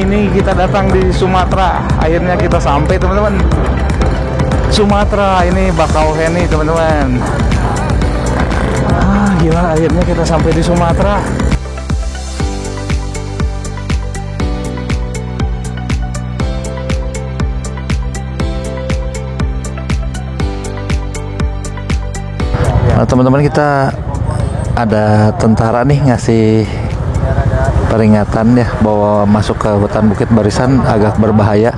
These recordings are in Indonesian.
ini kita datang di Sumatera. Akhirnya kita sampai teman-teman. Sumatera ini Bakauheni teman-teman. Gila, akhirnya kita sampai di Sumatera. Nah, teman-teman, kita ada tentara nih ngasih peringatan ya bahwa masuk ke hutan Bukit Barisan agak berbahaya.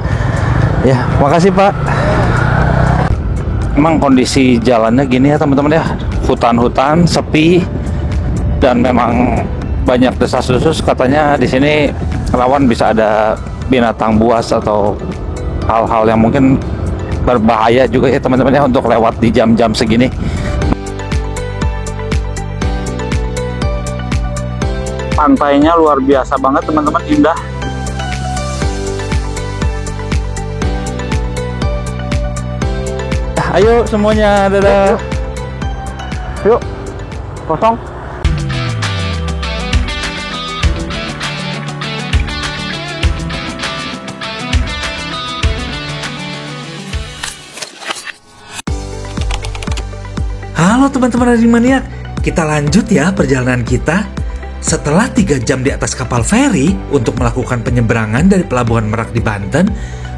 Ya, makasih Pak. Emang kondisi jalannya gini ya teman-teman ya, hutan-hutan sepi dan memang banyak desas-desus. Katanya di sini rawan bisa ada binatang buas atau hal-hal yang mungkin berbahaya juga ya teman-teman ya untuk lewat di jam-jam segini. Pantainya luar biasa banget teman-teman, indah. Ayo semuanya, dadah. Yuk, kosong. Halo teman-teman Animaniac, kita lanjut ya perjalanan kita. Setelah 3 jam di atas kapal feri untuk melakukan penyeberangan dari Pelabuhan Merak di Banten,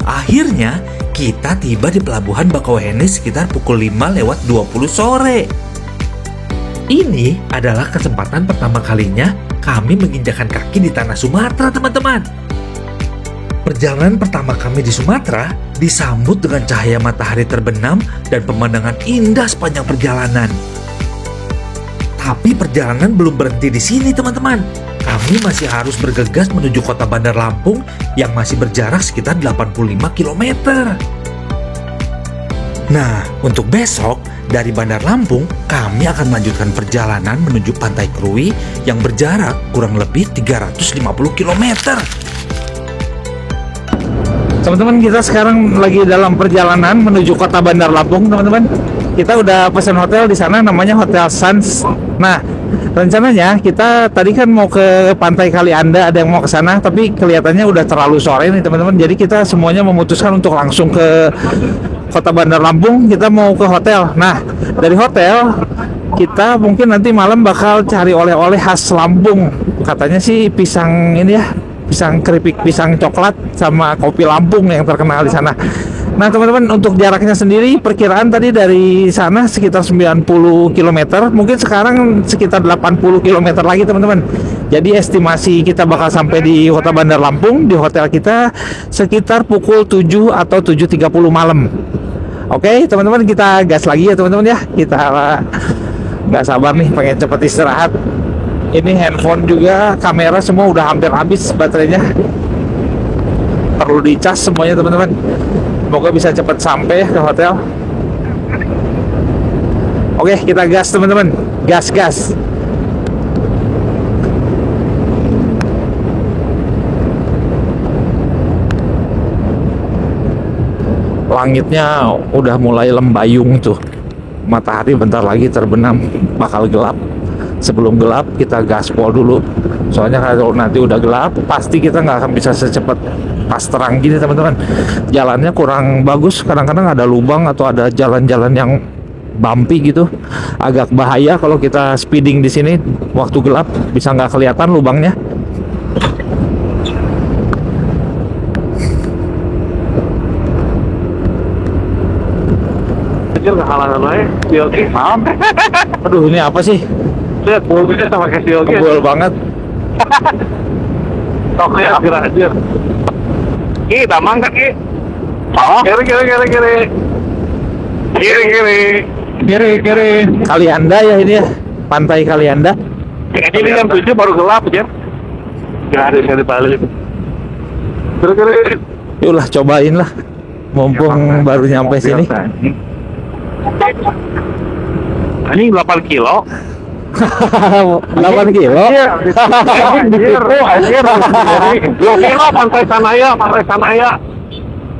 akhirnya kita tiba di Pelabuhan Bakauheni sekitar pukul 5:20 sore. Ini adalah kesempatan pertama kalinya kami menginjakkan kaki di tanah Sumatera, teman-teman. Perjalanan pertama kami di Sumatera disambut dengan cahaya matahari terbenam dan pemandangan indah sepanjang perjalanan. Tapi perjalanan belum berhenti di sini, teman-teman. Kami masih harus bergegas menuju kota Bandar Lampung yang masih berjarak sekitar 85 km. Nah, untuk besok, dari Bandar Lampung, kami akan melanjutkan perjalanan menuju Pantai Krui yang berjarak kurang lebih 350 km. Teman-teman, kita sekarang lagi dalam perjalanan menuju kota Bandar Lampung, teman-teman. Kita udah pesan hotel di sana, namanya Hotel Sans. Nah, rencananya kita tadi kan mau ke Pantai Kalianda, ada yang mau ke sana, tapi kelihatannya udah terlalu sore nih, teman-teman. Jadi kita semuanya memutuskan untuk langsung ke kota Bandar Lampung. Kita mau ke hotel. Nah, dari hotel kita mungkin nanti malam bakal cari oleh-oleh khas Lampung. Katanya sih pisang ini ya, pisang keripik, pisang coklat sama kopi Lampung yang terkenal di sana. Nah teman-teman, untuk jaraknya sendiri perkiraan tadi dari sana sekitar 90 km, mungkin sekarang sekitar 80 km lagi teman-teman. Jadi estimasi kita bakal sampai di kota Bandar Lampung, di hotel kita sekitar pukul 7 atau 7.30 malam. Oke teman-teman, kita gas lagi ya teman-teman ya. Kita nggak sabar nih pengen cepet istirahat. Ini handphone juga, kamera semua udah hampir habis baterainya. Perlu dicas semuanya teman-teman. Semoga bisa cepat sampai ke hotel. Oke, kita gas teman-teman. Gas. Langitnya udah mulai lembayung tuh. Matahari bentar lagi terbenam, bakal gelap. Sebelum gelap kita gaspol dulu. Soalnya kalau nanti udah gelap, pasti kita nggak akan bisa secepat pas terang gini teman-teman. Jalannya kurang bagus, kadang-kadang ada lubang atau ada jalan-jalan yang bumpy gitu. Agak bahaya kalau kita speeding di sini waktu gelap, bisa nggak kelihatan lubangnya. Aduh, ini apa sih? Lihat mobilnya sama kayak Siogi. Tebal banget. Oke, akhir-akhir. Kita mangkat, Ki. Oh, Kiri. Kalianda ya ini ya. Pantai Kalianda. Ini jam 7 baru gelap aja. Gak ada yang dibalik. Kiri. Yuklah, cobain lah. Mumpung baru nyampe sini. Ini 8 kilo. 8 kilo? Iya. 2 kilo pantai Sanaya.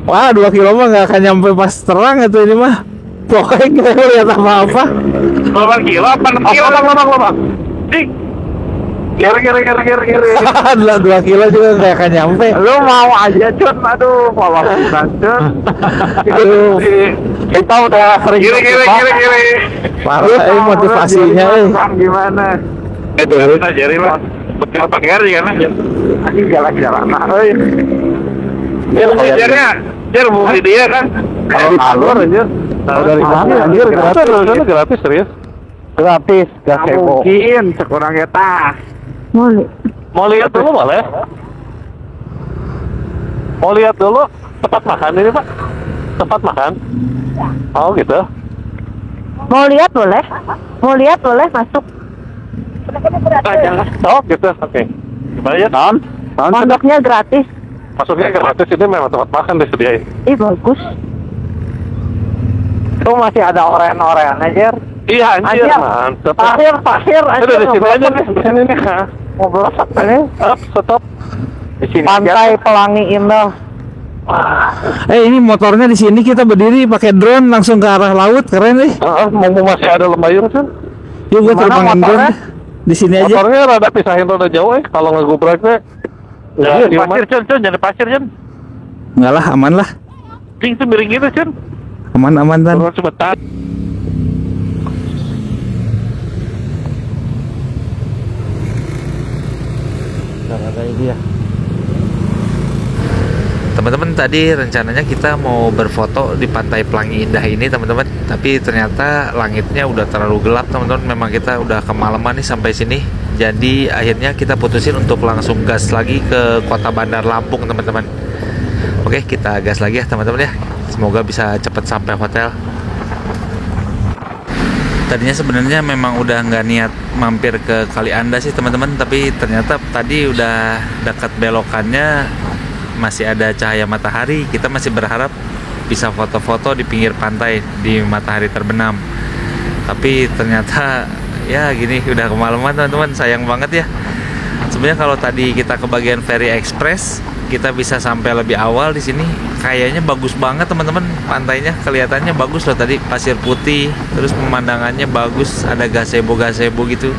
Wah, 2 kilo mah nggak akan nyampe pas terang itu ini mah. Pokoknya nggak lihat apa-apa. 8 kilo, 6 kilo, lobang. Dik. Kiri. 2 kilo juga nggak akan nyampe. Lu mau aja Cun, aduh polos Cun. Aduh, Kita udah sering kiri. parah motivasinya. Gimana? Itu harus aja lah. Betul pakai hari kan? Ini jalan-jalan. Jer mau dia kan? Kalau alur aja. Dari mana anjir? Gratis serius. Gratis, gak heboh. Mungkin sekurang kita. Mau lihat dulu boleh? Mau lihat dulu tempat makan ini Pak? Tempat makan? Oh gitu. Mau lihat boleh masuk. Oh gitu, oke. Gimana ya? Non? Masuknya gratis. Masuknya gratis, ini memang tempat makan disediain. Ih bagus. Itu masih ada oren-orennya Jer. Iya anjir, mantep. Pasir Udah di sini aja nih, di sini nih. Ngobrol ini. Stop. Di sini Pantai Pelangi Indah. Ini motornya di sini, kita berdiri pakai drone langsung ke arah laut, keren nih. Mau masih ada lembayung kan? Yuk gua Gimana terbangin drone motornya? di sini aja. Motornya rada pisahin rada jauh kalau ngegubraknya. Ya, di pasir Cun, jadi pasir Cun. Enggak lah, aman lah. Ting tuh miring gitu Cun. Aman Tan. Turun sebentar. Teman-teman, tadi rencananya kita mau berfoto di Pantai Pelangi Indah ini teman-teman, tapi ternyata langitnya udah terlalu gelap teman-teman. Memang kita udah kemalaman nih sampai sini, jadi akhirnya kita putusin untuk langsung gas lagi ke kota Bandar Lampung teman-teman. Oke, kita gas lagi ya teman-teman ya, semoga bisa cepat sampai hotel. Tadinya sebenarnya memang udah nggak niat mampir ke Kali Anda sih teman-teman, tapi ternyata tadi udah dekat belokannya masih ada cahaya matahari. Kita masih berharap bisa foto-foto di pinggir pantai di matahari terbenam, tapi ternyata ya gini, udah kemalaman teman-teman. Sayang banget ya. Sebenarnya kalau tadi kita ke bagian Ferry Express, kita bisa sampai lebih awal di sini. Kayaknya bagus banget teman-teman, pantainya kelihatannya bagus loh tadi, pasir putih, terus pemandangannya bagus, ada gazebo gitu.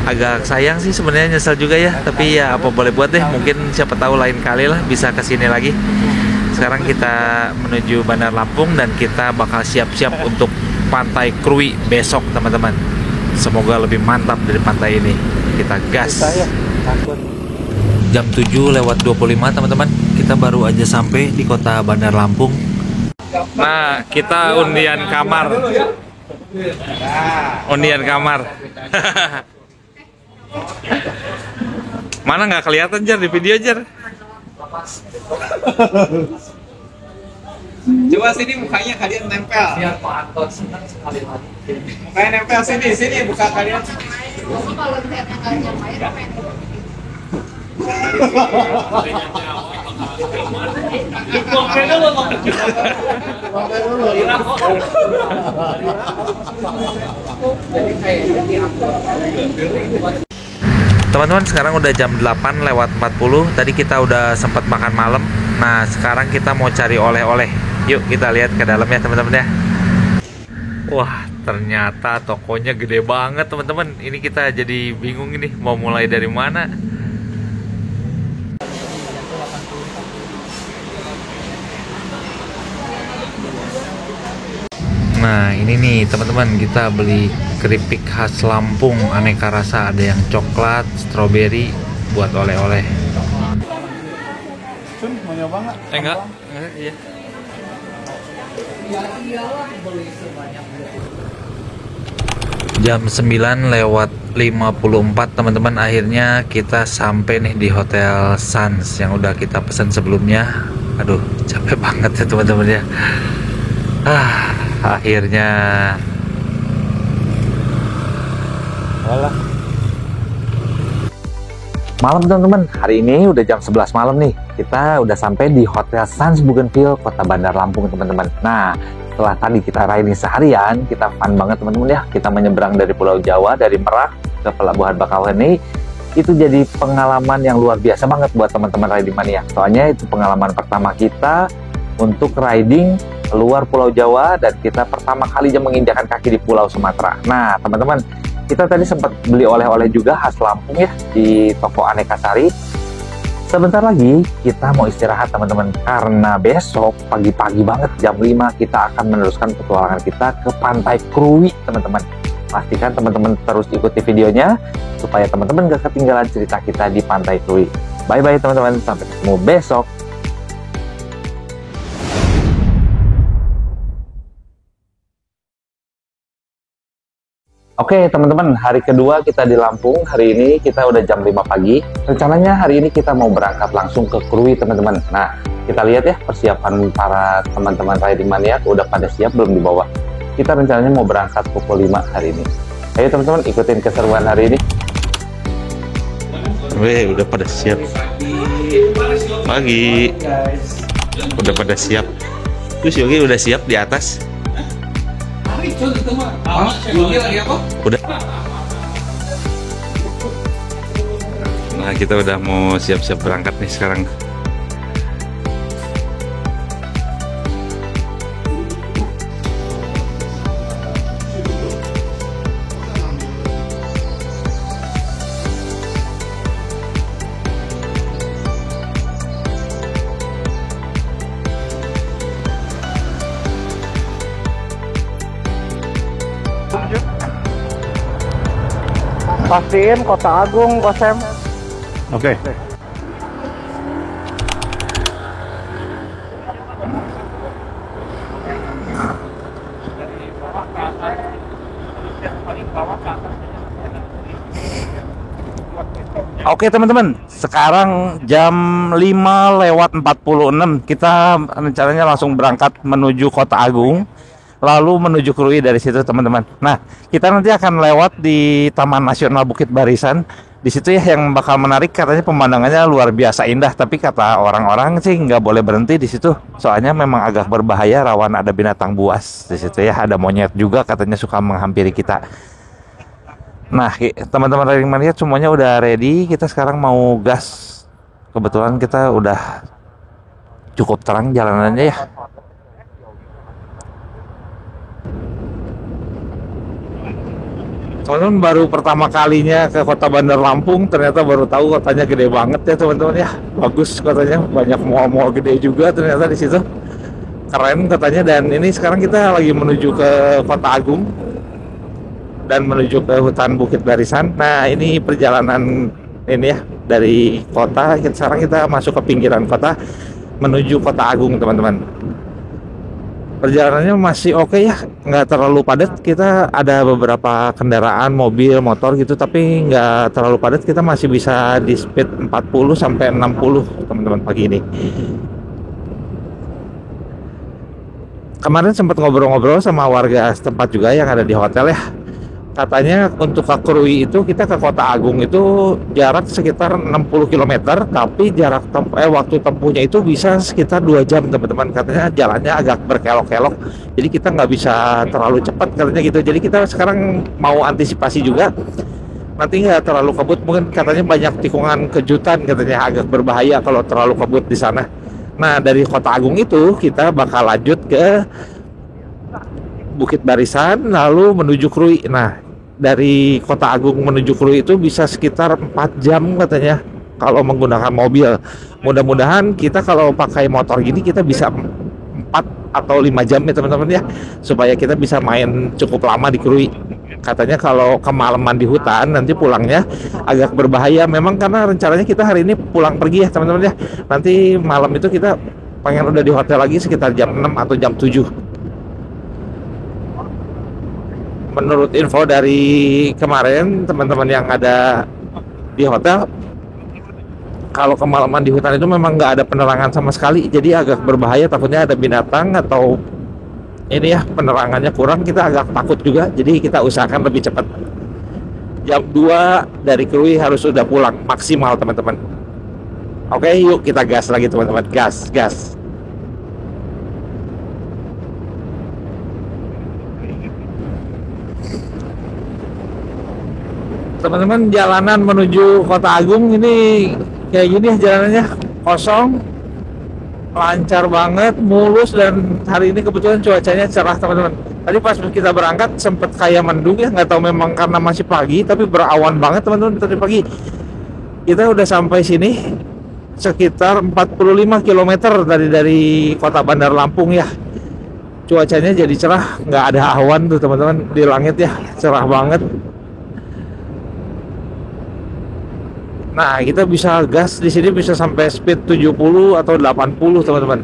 Agak sayang sih sebenarnya, nyesel juga ya, tapi ya apa boleh buat deh, mungkin siapa tahu lain kali lah bisa kesini lagi. Sekarang kita menuju Bandar Lampung dan kita bakal siap-siap untuk Pantai Krui besok teman-teman. Semoga lebih mantap dari pantai ini. Kita gas. Jam 7:25 teman-teman, kita baru aja sampai di kota Bandar Lampung. Nah, kita undian kamar. Mana nggak kelihatan Jar di video Jar? Coba sini mukanya kalian nempel. Biar Pak Anton senang sekali lagi. Mukanya nempel sini buka kalian. Kalau lihatnya nggak nyampe. Teman-teman, sekarang udah jam 8:40. Tadi kita udah sempat makan malam. Nah, sekarang kita mau cari oleh-oleh. Yuk kita lihat ke dalam ya teman-teman ya. Wah, ternyata tokonya gede banget teman-teman. Ini kita jadi bingung ini mau mulai dari mana. Nah, ini nih teman-teman, kita beli keripik khas Lampung aneka rasa, ada yang coklat, stroberi buat oleh-oleh. Mau nyoba nggak? Enggak, iya. Jam 9:54 teman-teman, akhirnya kita sampai nih di Hotel Sans yang udah kita pesan sebelumnya. Aduh, capek banget ya teman-teman ya. Akhirnya malam teman-teman, hari ini udah jam 11 malam nih. Kita udah sampai di Hotel Sans Bougainville, kota Bandar Lampung teman-teman. Nah, setelah tadi kita riding seharian, kita fun banget teman-teman ya. Kita menyeberang dari Pulau Jawa, dari Merak ke Pelabuhan Bakauheni. Itu jadi pengalaman yang luar biasa banget buat teman-teman riding mania. Soalnya itu pengalaman pertama kita untuk riding keluar Pulau Jawa, dan kita pertama kali menginjakan kaki di Pulau Sumatera. Nah teman-teman, kita tadi sempat beli oleh-oleh juga khas Lampung ya di toko Aneka Sari. Sebentar lagi kita mau istirahat teman-teman, karena besok pagi-pagi banget jam 5 kita akan meneruskan petualangan kita ke Pantai Krui teman-teman. Pastikan teman-teman terus ikuti videonya supaya teman-teman gak ketinggalan cerita kita di Pantai Krui. Bye-bye teman-teman, sampai ketemu besok. Oke teman-teman, hari kedua kita di Lampung. Hari ini kita udah jam 5 pagi. Rencananya hari ini kita mau berangkat langsung ke Krui teman-teman. Nah, kita lihat ya persiapan para teman-teman riding maniac udah pada siap belum di bawah. Kita rencananya mau berangkat pukul 5 hari ini. Ayo teman-teman, ikutin keseruan hari ini. Weh, udah pada siap. Pagi. Udah pada siap. Terus Yogi udah siap di atas. Udah. Nah, kita udah mau siap-siap berangkat nih sekarang. Pastiin Kota Agung, Kosem. Oke. Oke teman-teman, sekarang jam 5:46. Kita rencananya langsung berangkat menuju Kota Agung, lalu menuju Krui dari situ teman-teman. Nah, kita nanti akan lewat di Taman Nasional Bukit Barisan. Di situ ya yang bakal menarik, katanya pemandangannya luar biasa indah. Tapi kata orang-orang sih nggak boleh berhenti di situ, soalnya memang agak berbahaya, rawan ada binatang buas di situ ya. Ada monyet juga katanya suka menghampiri kita. Nah, teman-teman riding maniac semuanya udah ready. Kita sekarang mau gas. Kebetulan kita udah cukup terang jalanannya ya. Teman-teman baru pertama kalinya ke Kota Bandar Lampung, ternyata baru tahu kotanya gede banget ya teman-teman ya. Bagus kotanya, banyak mall-mall gede juga ternyata di situ. Keren katanya. Dan ini sekarang kita lagi menuju ke Kota Agung dan menuju ke hutan Bukit Barisan. Nah, ini perjalanan ini ya dari kota. Sekarang kita masuk ke pinggiran kota menuju Kota Agung teman-teman. Perjalanannya masih oke ya, nggak terlalu padat. Kita ada beberapa kendaraan, mobil, motor gitu, tapi nggak terlalu padat. Kita masih bisa di speed 40 sampai 60 teman-teman pagi ini. Kemarin sempat ngobrol-ngobrol sama warga setempat juga yang ada di hotel ya. Katanya untuk ke Krui itu kita ke Kota Agung itu jarak sekitar 60 km, tapi jarak waktu tempuhnya itu bisa sekitar 2 jam teman-teman. Katanya jalannya agak berkelok-kelok, jadi kita nggak bisa terlalu cepat katanya gitu. Jadi kita sekarang mau antisipasi juga nanti nggak terlalu kebut. Mungkin katanya banyak tikungan kejutan, katanya agak berbahaya kalau terlalu kebut di sana. Nah, dari Kota Agung itu kita bakal lanjut ke Bukit Barisan lalu menuju Krui. Nah, dari Kota Agung menuju Krui itu bisa sekitar 4 jam katanya kalau menggunakan mobil. Mudah-mudahan kita kalau pakai motor gini kita bisa 4 atau 5 jam ya teman-teman ya, supaya kita bisa main cukup lama di Krui. Katanya kalau kemalaman di hutan nanti pulangnya agak berbahaya. Memang karena rencananya kita hari ini pulang pergi ya teman-teman ya. Nanti malam itu kita pengen udah di hotel lagi sekitar jam 6 atau jam 7. Menurut info dari kemarin teman-teman yang ada di hotel, kalau kemalaman di hutan itu memang nggak ada penerangan sama sekali, jadi agak berbahaya. Takutnya ada binatang atau ini ya penerangannya kurang, kita agak takut juga. Jadi kita usahakan lebih cepat. Jam 2 dari Krui harus sudah pulang maksimal teman-teman. Oke, yuk kita gas lagi teman-teman. Gas. Teman-teman, jalanan menuju Kota Agung ini kayak gini ya jalanannya, kosong. lancar banget, mulus, dan hari ini kebetulan cuacanya cerah teman-teman. Tadi pas kita berangkat sempet kayak mendung ya, nggak tahu memang karena masih pagi, tapi berawan banget teman-teman tadi pagi. Kita udah sampai sini sekitar 45 km dari kota Bandar Lampung ya. Cuacanya jadi cerah, nggak ada awan tuh teman-teman di langit ya, cerah banget. Nah, kita bisa gas di sini bisa sampai speed 70 atau 80 teman-teman.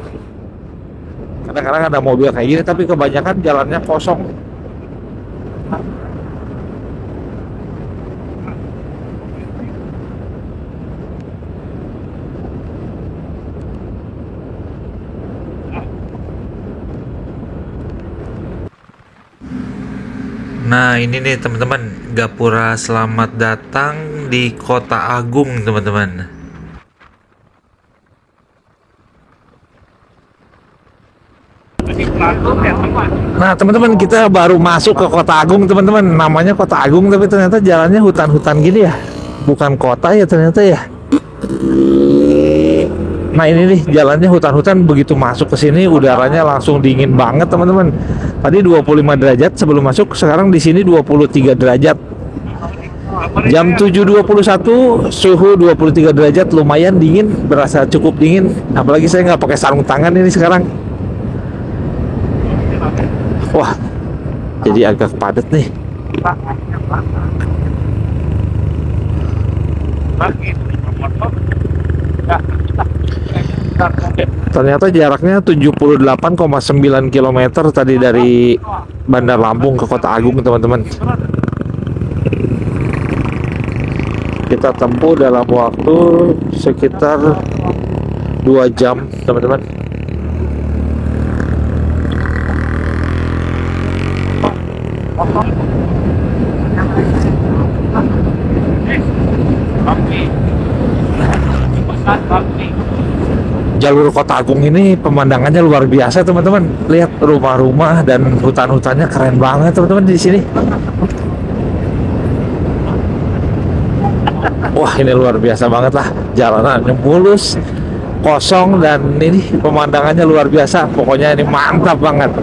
Kadang-kadang ada mobil kayak gini, tapi kebanyakan jalannya kosong. Nah ini nih teman-teman, Gapura selamat datang di Kota Agung teman-teman. Nah teman-teman, kita baru masuk ke Kota Agung teman-teman. Namanya Kota Agung tapi ternyata jalannya hutan-hutan gini ya, bukan kota ya ternyata ya. Nah ini nih jalannya hutan-hutan, begitu masuk ke sini udaranya langsung dingin banget teman-teman. Tadi 25 derajat sebelum masuk, sekarang di sini 23 derajat. Jam 7.21 suhu 23 derajat, lumayan dingin, berasa cukup dingin. Apalagi saya nggak pakai sarung tangan ini sekarang. Wah, jadi agak padat nih. Ternyata jaraknya 78,9 km tadi dari Bandar Lampung ke Kota Agung teman-teman. Kita tempuh dalam waktu sekitar 2 jam teman-teman. Jalur Kota Agung ini pemandangannya luar biasa teman-teman. Lihat rumah-rumah dan hutan-hutannya keren banget teman-teman di sini. Wah ini luar biasa banget lah, jalanannya mulus, kosong, dan ini pemandangannya luar biasa. Pokoknya ini mantap banget.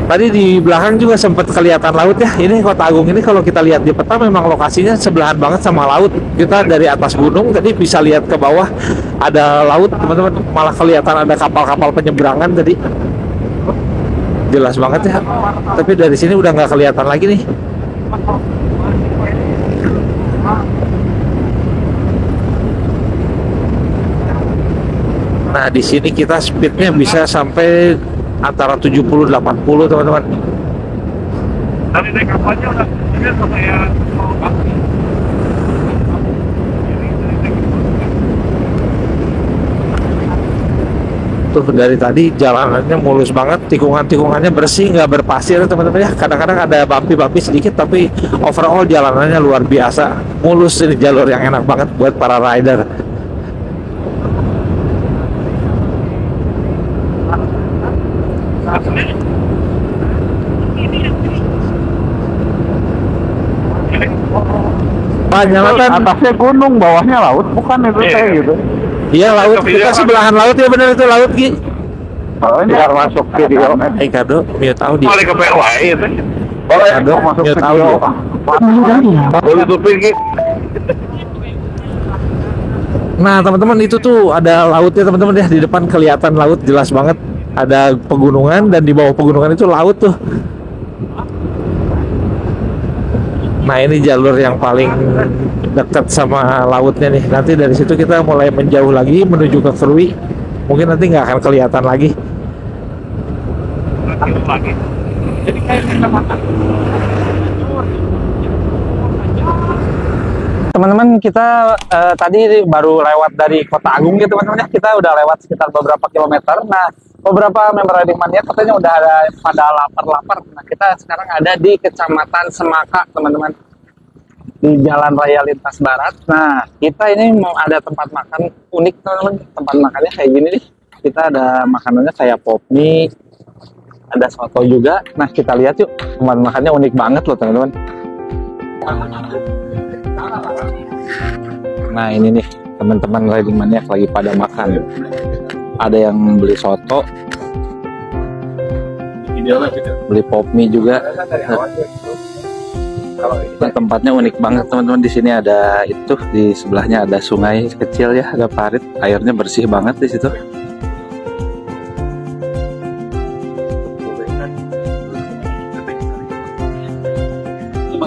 Tadi di belakang juga sempat kelihatan laut ya. Ini Kota Agung ini kalau kita lihat di peta memang lokasinya sebelahan banget sama laut. Kita dari atas gunung tadi bisa lihat ke bawah ada laut teman-teman. Malah kelihatan ada kapal-kapal penyeberangan tadi. Jelas banget ya. Tapi dari sini udah nggak kelihatan lagi nih. Nah di sini kita speednya bisa sampai antara 70-80 teman-teman. Tadi naik kapalnya udah sama ya kaki. Tuh dari tadi jalanannya mulus banget, tikungan-tikungannya bersih, nggak berpasir teman-teman ya. Kadang-kadang ada bumpy-bumpy sedikit, tapi overall jalanannya luar biasa, mulus. Ini jalur yang enak banget buat para rider. Nyalakan Atasnya gunung, bawahnya laut, bukan itu kayak gitu. iya laut, kita sebelahan laut ya, bener itu laut Ki. Oh, ini biar masuk video. Kado mute audio. Balik ke PWI itu. Kado masuk mute video. audio. Boleh tutupin gitu. Nah teman-teman, itu tuh ada lautnya teman-teman ya, di depan kelihatan laut jelas banget. Ada pegunungan dan di bawah pegunungan itu laut tuh. Nah ini jalur yang paling dekat sama lautnya nih. Nanti dari situ kita mulai menjauh lagi menuju ke Krui. Mungkin nanti nggak akan kelihatan lagi. Jadi kayak kita makan. Teman-teman, kita tadi baru lewat dari Kota Agung ya teman-teman ya. Kita udah lewat sekitar beberapa kilometer. Nah, beberapa member Riding Mania katanya udah ada pada lapar-lapar. Nah, kita sekarang ada di Kecamatan Semaka teman-teman, di Jalan Raya Lintas Barat. Nah, kita ini mau ada tempat makan unik teman-teman. Tempat makannya kayak gini nih. Kita ada makanannya kayak pop mie, ada soto juga. Nah, kita lihat yuk. Tempat makannya unik banget loh teman-teman. Nah ini nih teman-teman riding maniac lagi pada makan. Ada yang beli soto, beli pop mie juga. Nah, tempatnya unik banget teman-teman. Di sini ada itu, di sebelahnya ada sungai kecil ya, ada parit, airnya bersih banget di situ.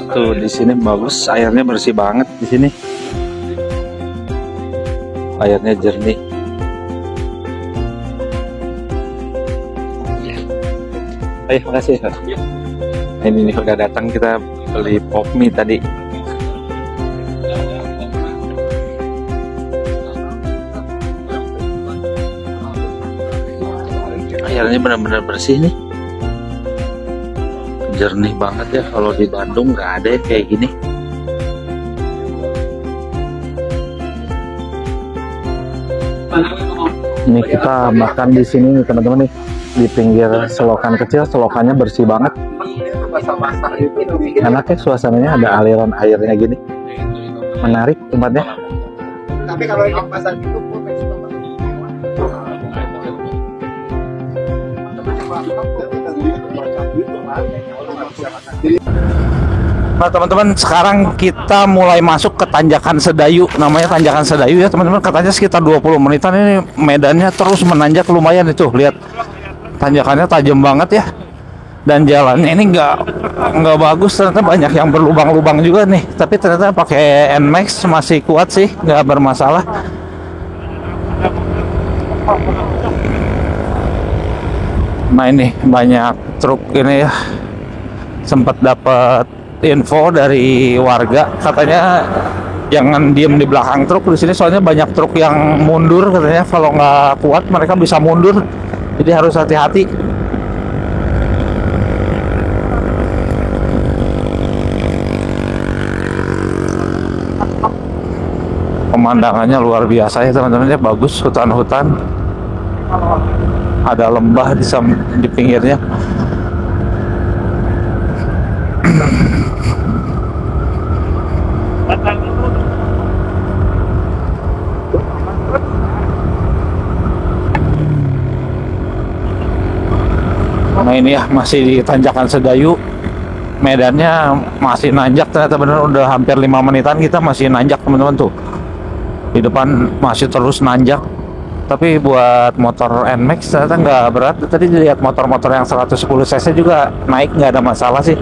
Tuh di sini bagus, airnya bersih banget di sini. Airnya jernih. Ayo, makasih. Ini nih udah datang, kita beli pop mie tadi. Airnya benar-benar bersih nih. Jernih banget ya, kalau di Bandung nggak ada ya kayak gini. Ini kita makan di sini nih teman-teman nih, di pinggir selokan kecil. Selokannya bersih banget, enak ya suasananya, ada aliran airnya gini, menarik tempatnya. Tapi kalau yang pasar itu Nah teman-teman, sekarang kita mulai masuk ke Tanjakan Sedayu. Namanya Tanjakan Sedayu ya teman-teman, katanya sekitar 20 menitan. Ini medannya terus menanjak lumayan itu, lihat tanjakannya tajam banget ya. Dan jalannya ini nggak bagus, ternyata banyak yang berlubang-lubang juga nih. Tapi ternyata pakai NMAX masih kuat sih, nggak bermasalah. Nah ini banyak truk ini ya. Sempat dapat info dari warga, katanya jangan diem di belakang truk di sini, soalnya banyak truk yang mundur katanya. Kalau nggak kuat mereka bisa mundur, jadi harus hati-hati. Pemandangannya luar biasa ya teman-teman ya, bagus, hutan-hutan, ada lembah di pinggirnya. Nah ini ya, masih di Tanjakan Sedayu. Medannya masih nanjak, ternyata bener udah hampir 5 menitan kita masih nanjak teman-teman tuh. Di depan masih terus nanjak. Tapi buat motor NMAX ternyata nggak berat. Tadi dilihat motor-motor yang 110 cc juga naik, nggak ada masalah sih.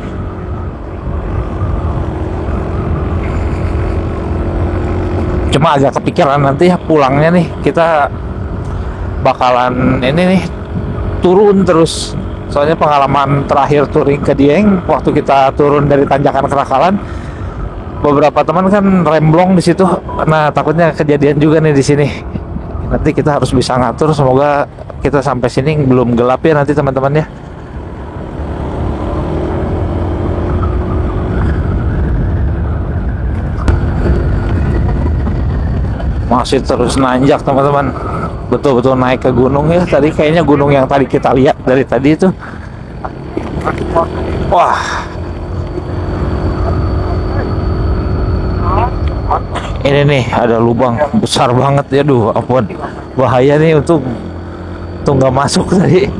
Cuma agak kepikiran nanti ya pulangnya nih, kita bakalan ini nih turun terus. Soalnya pengalaman terakhir touring ke Dieng, waktu kita turun dari Tanjakan Kerakalan, beberapa teman kan remblong di situ. Nah takutnya kejadian juga nih di sini. Nanti kita harus bisa ngatur. Semoga kita sampai sini belum gelap ya nanti teman-teman ya. Masih terus nanjak teman-teman, betul-betul naik ke gunung ya. Tadi kayaknya gunung yang tadi kita lihat dari tadi itu. Wah, ini nih ada lubang besar banget ya. Duh ampun, bahaya nih untuk nggak masuk tadi.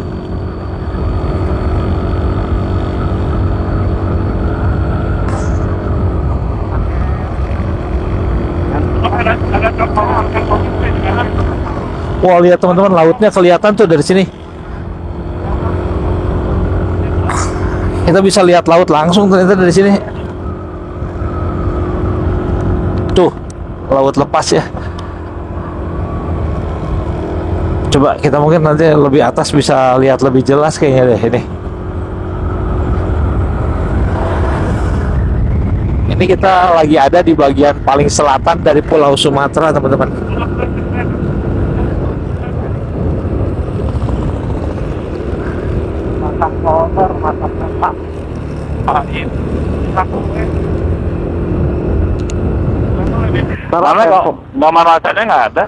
Wah lihat teman-teman, lautnya kelihatan tuh dari sini. Kita bisa lihat laut langsung ternyata dari sini. Tuh, laut lepas ya. Coba kita mungkin nanti lebih atas bisa lihat lebih jelas kayaknya deh ini. Ini kita lagi ada di bagian paling selatan dari Pulau Sumatera teman-teman. Karena kok nama rasanya nggak ada.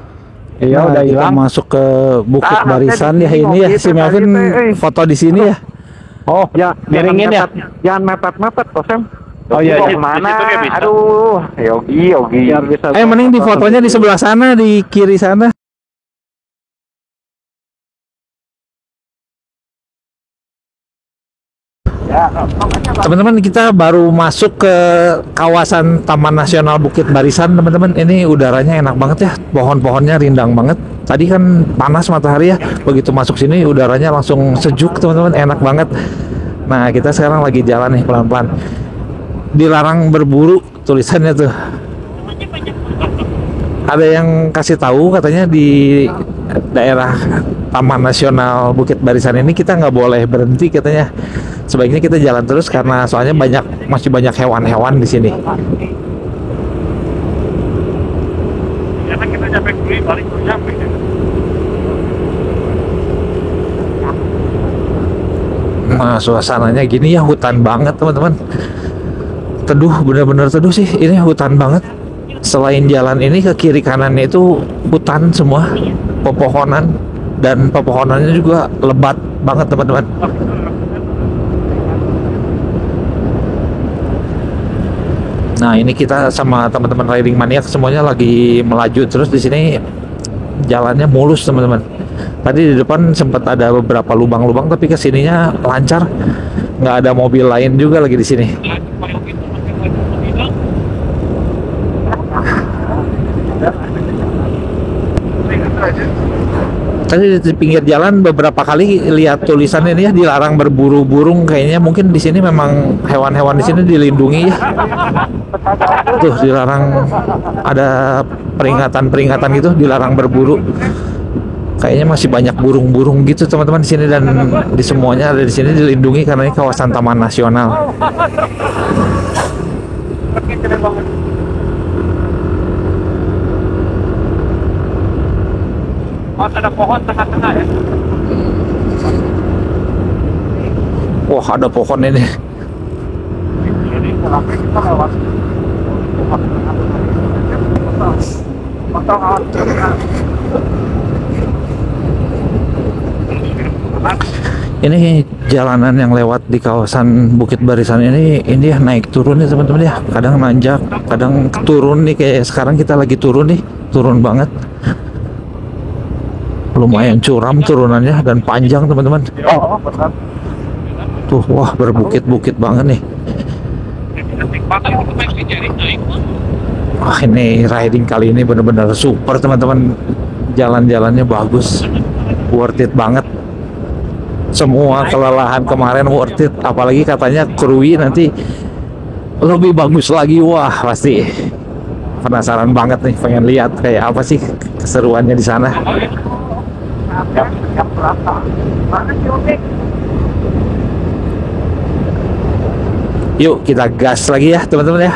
Iya, udah hilang. Masuk ke Bukit Barisan ya ini ya. Si Melvin foto di sini ya. Oh ya, miringin ya. Jangan mepet-mepet kok Sam. Oh iya, iya. Mana? Aduh, Yogi. Mending di fotonya di sebelah sana, di kiri sana. Teman-teman, kita baru masuk ke kawasan Taman Nasional Bukit Barisan, teman-teman. Ini udaranya enak banget ya, pohon-pohonnya rindang banget. Tadi kan panas matahari ya, begitu masuk sini udaranya langsung sejuk, teman-teman, enak banget. Nah, kita sekarang lagi jalan nih pelan-pelan. Dilarang berburu tulisannya tuh. Ada yang kasih tahu katanya di daerah Taman Nasional Bukit Barisan ini kita nggak boleh berhenti katanya. Sebaiknya kita jalan terus karena soalnya masih banyak hewan-hewan di sini. Karena kita capek beli balik nyampe. Nah, suasananya gini ya, hutan banget teman-teman. Teduh, bener-bener teduh sih. Ini hutan banget. Selain jalan ini ke kiri kanannya itu hutan semua, pepohonan, dan pepohonannya juga lebat banget teman-teman. Nah, ini kita sama teman-teman riding maniak semuanya lagi melaju terus di sini. Jalannya mulus teman-teman. Tadi di depan sempat ada beberapa lubang-lubang, tapi kesininya lancar. Nggak ada mobil lain juga lagi di sini. Tadi di pinggir jalan beberapa kali lihat tulisan ini ya, dilarang berburu burung. Kayaknya mungkin di sini memang hewan-hewan di sini dilindungi ya. Tuh, dilarang, ada peringatan-peringatan gitu, dilarang berburu. Kayaknya masih banyak burung-burung gitu teman-teman di sini, dan di semuanya ada di sini dilindungi karena ini kawasan taman nasional. Ada pohon tengah-tengah ya. Wah, ada pohon ini. Jadi kalau kita lewat Ini jalanan yang lewat di kawasan Bukit Barisan ini ya naik turun ya teman-teman ya. Kadang nanjak, kadang turun nih, kayak sekarang kita lagi turun nih, turun banget. Lumayan curam turunannya dan panjang teman-teman. Tuh, wah, berbukit-bukit banget nih. Wah, ini riding kali ini bener-bener super teman-teman. Jalan-jalannya bagus, worth it banget. Semua kelelahan kemarin worth it. Apalagi katanya Krui nanti lebih bagus lagi. Wah, pasti penasaran banget nih, pengen lihat kayak apa sih keseruannya di sana. Yuk kita gas lagi ya teman-teman ya.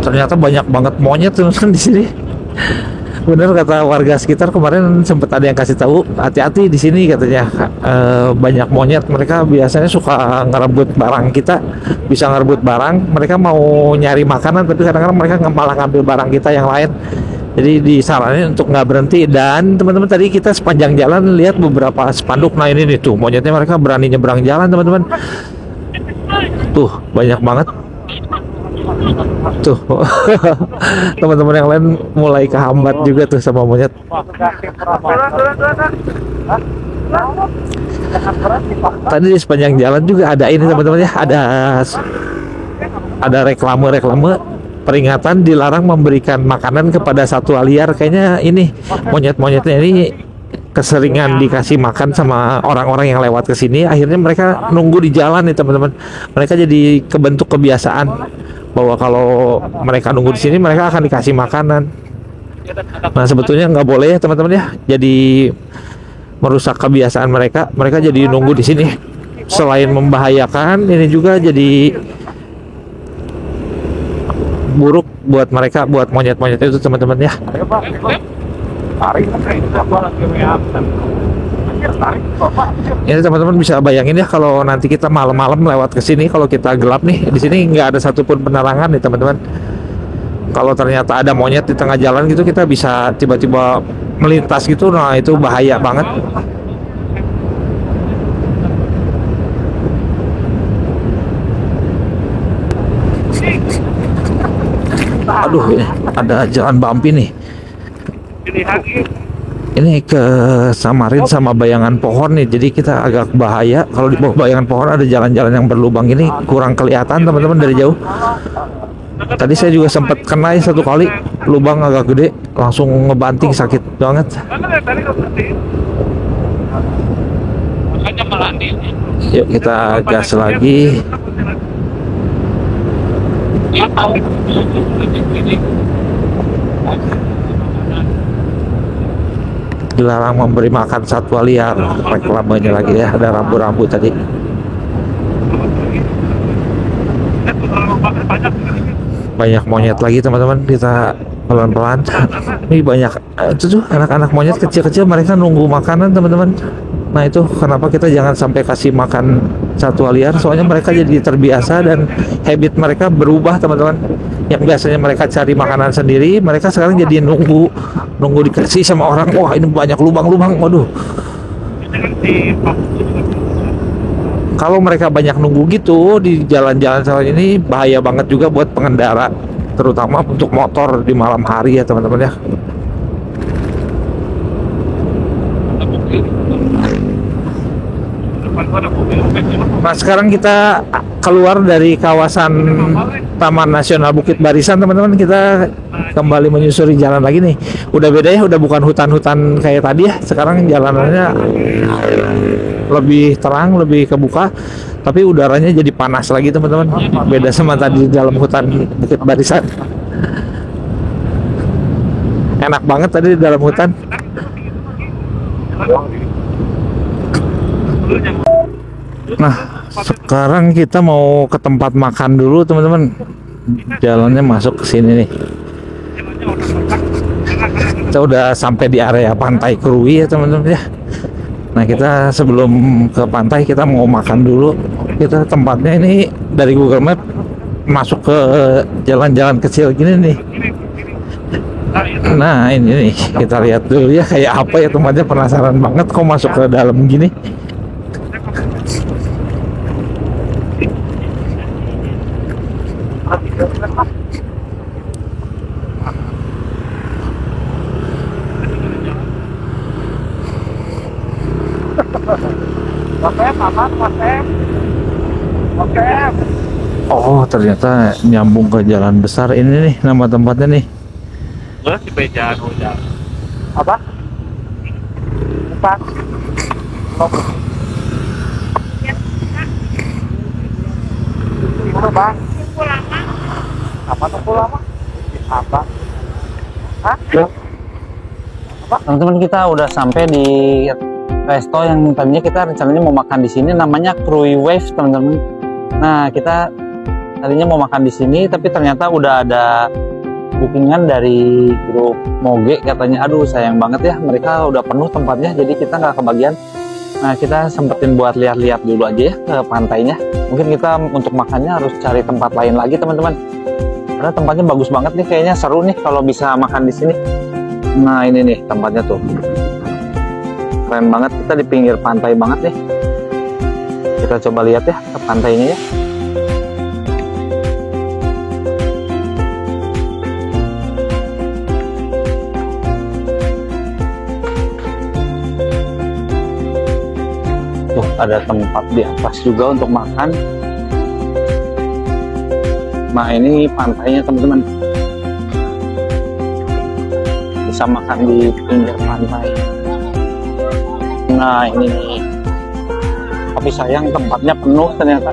Ternyata banyak banget monyet teman-teman di sini. Bener kata warga sekitar kemarin, sempat ada yang kasih tahu hati-hati di sini katanya. Banyak monyet, mereka biasanya suka ngerebut barang kita, bisa ngerebut barang. Mereka mau nyari makanan tapi kadang-kadang mereka malah ngambil barang kita yang lain. Jadi disaranin untuk nggak berhenti. Dan teman-teman, tadi kita sepanjang jalan lihat beberapa spanduk. Nah, ini nih tuh monyetnya, mereka berani nyebrang jalan teman-teman. Tuh banyak banget. Tuh teman-teman yang lain mulai kehambat juga tuh sama monyet. Tadi di sepanjang jalan juga ada ini teman-teman ya, ada reklame peringatan dilarang memberikan makanan kepada satwa liar. Kayaknya ini monyet-monyetnya ini keseringan dikasih makan sama orang-orang yang lewat ke sini. Akhirnya mereka nunggu di jalan nih teman-teman. Mereka jadi kebentuk kebiasaan bahwa kalau mereka nunggu di sini mereka akan dikasih makanan. Nah, sebetulnya nggak boleh ya teman-teman ya. Jadi merusak kebiasaan mereka. Mereka jadi nunggu di sini. Selain membahayakan, ini juga jadi buruk buat mereka, buat monyet-monyet itu teman-teman ya. Ini teman-teman bisa bayangin ya kalau nanti kita malam-malam lewat ke sini, kalau kita gelap nih, di sini nggak ada satupun penerangan nih teman-teman. Kalau ternyata ada monyet di tengah jalan gitu, kita bisa tiba-tiba melintas gitu, nah itu bahaya banget. Aduh, ini ada jalan bumpy nih. Ini ke samarin sama bayangan pohon nih, jadi kita agak bahaya. Kalau di bawah bayangan pohon ada jalan-jalan yang berlubang ini, kurang kelihatan teman-teman dari jauh. Tadi saya juga sempat kena satu kali, lubang agak gede, langsung ngebanting, sakit banget. Yuk kita gas lagi. Dilarang memberi makan satwa liar, reklamenya lagi ya, ada rambu-rambu tadi. Banyak monyet lagi teman-teman, kita pelan-pelan. Ini banyak itu tuh anak-anak monyet kecil-kecil, mereka nunggu makanan teman-teman. Nah itu kenapa kita jangan sampai kasih makan satwa liar, soalnya mereka jadi terbiasa dan habit mereka berubah teman-teman. Yang biasanya mereka cari makanan sendiri, mereka sekarang jadi nunggu dikasih sama orang. Wah ini banyak lubang-lubang, waduh. Kalau mereka banyak nunggu gitu di jalan-jalan seperti ini, bahaya banget juga buat pengendara, terutama untuk motor di malam hari ya teman-teman ya. Nah sekarang kita keluar dari kawasan Taman Nasional Bukit Barisan teman-teman, kita kembali menyusuri jalan lagi nih. Udah beda ya, udah bukan hutan-hutan kayak tadi ya. Sekarang jalanannya lebih terang, lebih kebuka, tapi udaranya jadi panas lagi teman-teman. Beda sama tadi di dalam hutan Bukit Barisan. Enak banget tadi di dalam hutan. Nah, sekarang kita mau ke tempat makan dulu, teman-teman. Jalannya masuk ke sini nih. Kita udah sampai di area Pantai Krui ya, teman-teman ya. Nah, kita sebelum ke pantai kita mau makan dulu. Kita tempatnya ini dari Google Map masuk ke jalan-jalan kecil gini nih. Nah, ini nih kita lihat dulu ya kayak apa ya tempatnya, penasaran banget kok masuk ke dalam gini. Oh ternyata nyambung ke jalan besar ini nih nama tempatnya nih. Apa? Apa? Bang. Apa tunggu lama? Apa? Hah? Teman-teman, kita udah sampai di resto yang tadinya kita rencananya mau makan di sini, namanya Krui Wave teman-teman. Nah kita tadinya mau makan di sini, tapi ternyata udah ada bookingan dari grup Moge, katanya aduh sayang banget ya mereka udah penuh tempatnya, jadi kita nggak kebagian. Nah kita sempetin buat lihat-lihat dulu aja ya ke pantainya. Mungkin kita untuk makannya harus cari tempat lain lagi teman-teman, karena tempatnya bagus banget nih, kayaknya seru nih kalau bisa makan di sini. Nah ini nih tempatnya tuh keren banget, kita di pinggir pantai banget nih. Kita coba lihat ya ke pantainya ya. Tuh ada tempat di atas juga untuk makan. Nah ini pantainya teman-teman, bisa makan di pinggir pantai. Nah ini nih, tapi sayang tempatnya penuh ternyata.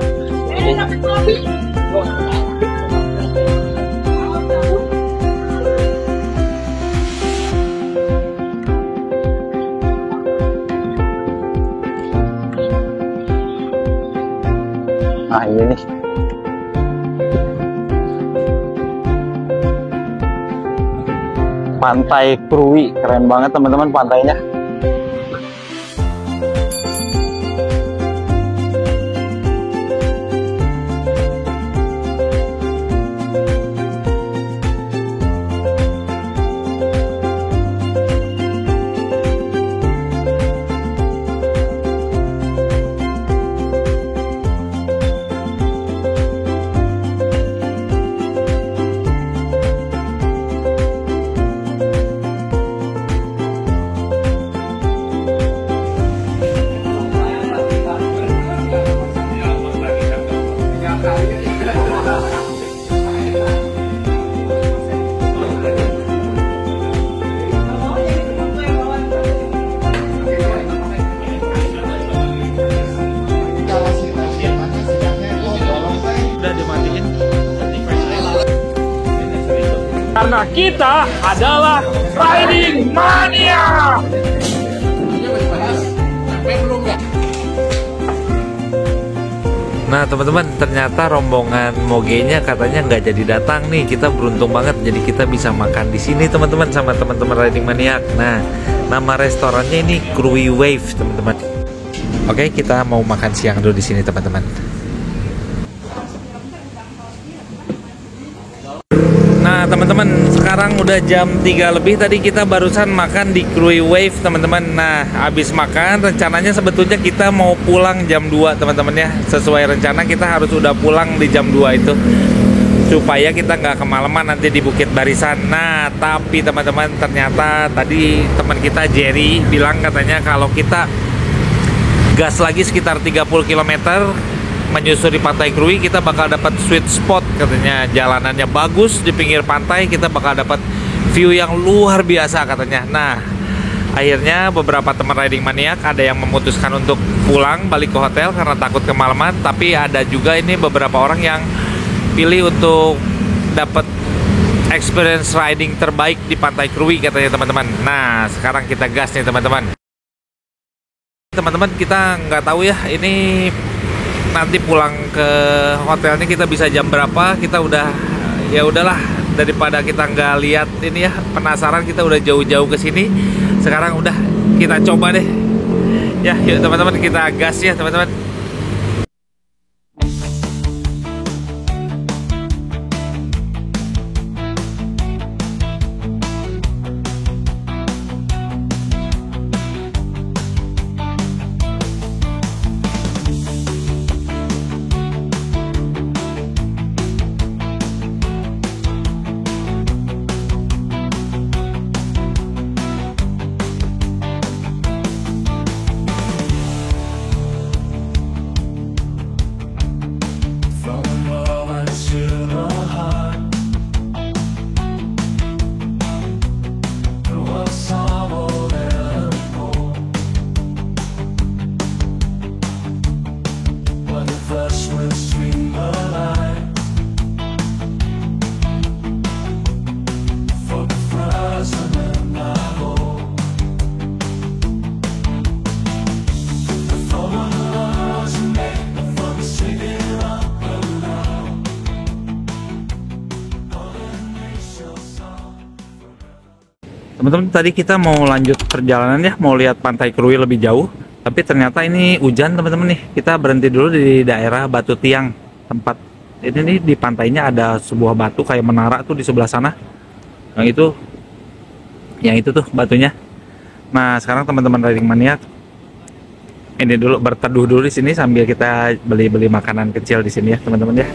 Nah ini nih, Pantai Krui, keren banget teman-teman pantainya. Karena kita adalah Riding Mania. Nah teman-teman, ternyata rombongan Mogenya katanya nggak jadi datang nih. Kita beruntung banget, jadi kita bisa makan di sini teman-teman sama teman-teman Riding Maniac. Nah, nama restorannya ini Krui Wave teman-teman. Oke, kita mau makan siang dulu di sini teman-teman. Nah teman-teman, sekarang udah jam 3 lebih. Tadi kita barusan makan di Krui Wave teman-teman. Nah habis makan rencananya sebetulnya kita mau pulang jam 2 teman-teman ya. Sesuai rencana kita harus udah pulang di jam 2 itu, supaya kita nggak kemalaman nanti di Bukit Barisan. Nah tapi teman-teman, ternyata tadi teman kita Jerry bilang katanya kalau kita gas lagi sekitar 30 km menyusuri pantai Krui, kita bakal dapat sweet spot katanya. Jalanannya bagus di pinggir pantai, kita bakal dapat view yang luar biasa katanya. Nah akhirnya beberapa teman Riding Maniac ada yang memutuskan untuk pulang balik ke hotel karena takut kemalaman, tapi ada juga ini beberapa orang yang pilih untuk dapat experience riding terbaik di pantai Krui katanya teman-teman. Nah sekarang kita gas nih teman-teman. Teman-teman, kita nggak tahu ya ini nanti pulang ke hotelnya kita bisa jam berapa. Kita udah, ya udahlah, daripada kita nggak lihat ini ya, penasaran kita udah jauh-jauh ke sini. Sekarang udah kita coba deh ya. Yuk teman-teman, kita gas ya teman-teman. Teman-teman, tadi kita mau lanjut perjalanan ya, mau lihat pantai Krui lebih jauh, tapi ternyata ini hujan teman-teman nih. Kita berhenti dulu di daerah Batu Tiang. Tempat ini nih, di pantainya ada sebuah batu kayak menara tuh di sebelah sana. Yang itu tuh batunya. Nah sekarang teman-teman Riding Maniac ini dulu berteduh dulu di sini sambil kita beli-beli makanan kecil di sini ya teman-teman ya.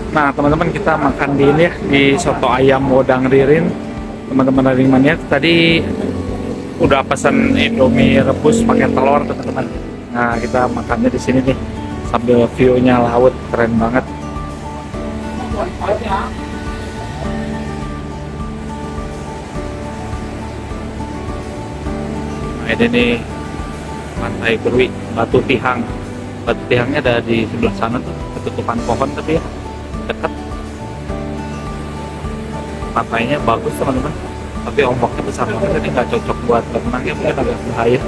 Nah teman-teman, kita makan di ini ya, di soto ayam Wodang Ririn. Teman-teman Riding Maniac tadi udah pesan Indomie rebus pakai telur teman-teman. Nah kita makannya di sini nih sambil view-nya laut, keren banget. Nah ini nih pantai Krui, Batu Tihang. Batu Tihangnya ada di sebelah sana tuh, ketutupan pohon tapi ya dekat. Pantainya bagus teman-teman, tapi ombaknya besar banget, jadi nggak cocok buat berenang ya, mungkin agak bahaya.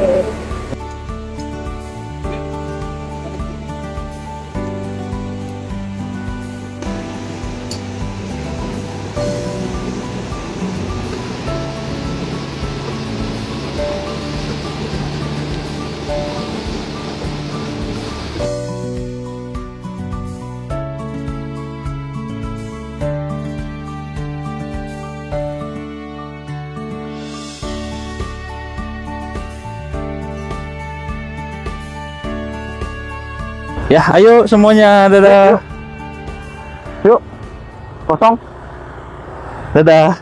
Ya, ayo semuanya, dadah. Yuk, kosong. Dadah.